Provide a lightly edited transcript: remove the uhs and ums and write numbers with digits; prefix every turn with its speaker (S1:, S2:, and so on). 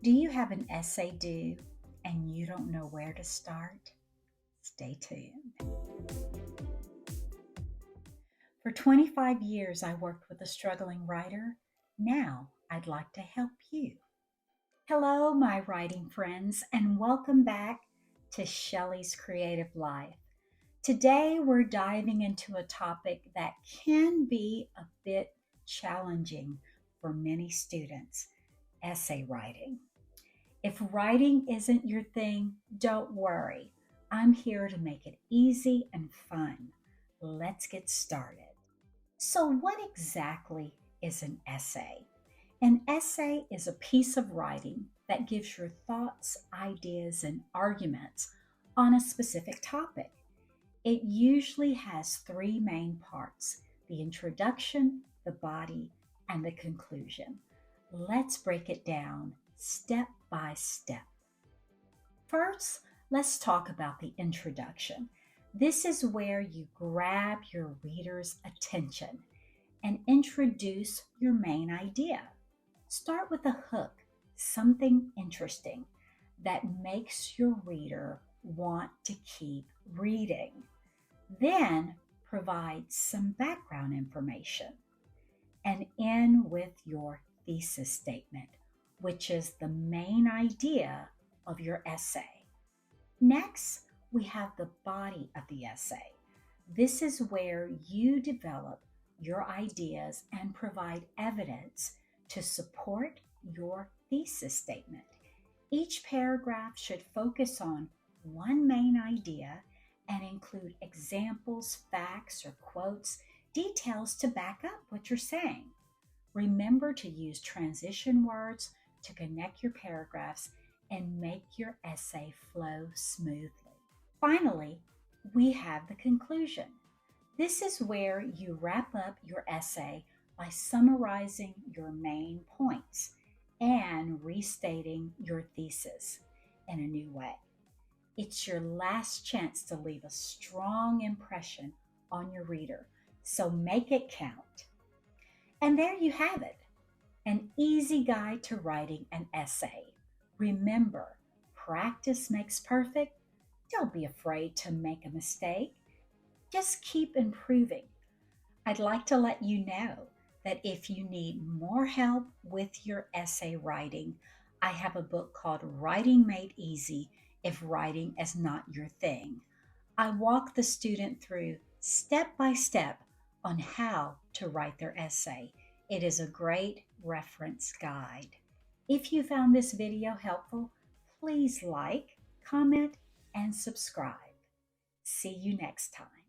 S1: Do you have an essay due and you don't know where to start? Stay tuned. For 25 years, I worked with a struggling writer. Now, I'd like to help you. Hello, my writing friends, and welcome back to Shelly's Creative Life. Today, we're diving into a topic that can be a bit challenging for many students: essay writing. If writing isn't your thing, don't worry. I'm here to make it easy and fun. Let's get started. So, what exactly is an essay? An essay is a piece of writing that gives your thoughts, ideas, and arguments on a specific topic. It usually has three main parts: the introduction, the body, and the conclusion. Let's break it down step by step. First, let's talk about the introduction. This is where you grab your reader's attention and introduce your main idea. Start with a hook, something interesting that makes your reader want to keep reading. Then provide some background information and end with your thesis statement, which is the main idea of your essay. Next, we have the body of the essay. This is where you develop your ideas and provide evidence to support your thesis statement. Each paragraph should focus on one main idea and include examples, facts, or quotes, details to back up what you're saying. Remember to use transition words to connect your paragraphs and make your essay flow smoothly. Finally, we have the conclusion. This is where you wrap up your essay by summarizing your main points and restating your thesis in a new way. It's your last chance to leave a strong impression on your reader, so make it count. And there you have it, an easy guide to writing an essay. Remember, practice makes perfect. Don't be afraid to make a mistake. Just keep improving. I'd like to let you know that if you need more help with your essay writing, I have a book called Writing Made Easy If Writing is Not Your Thing. I walk the student through step by step on how to write their essay. It is a great reference guide. If you found this video helpful, please like, comment, and subscribe. See you next time.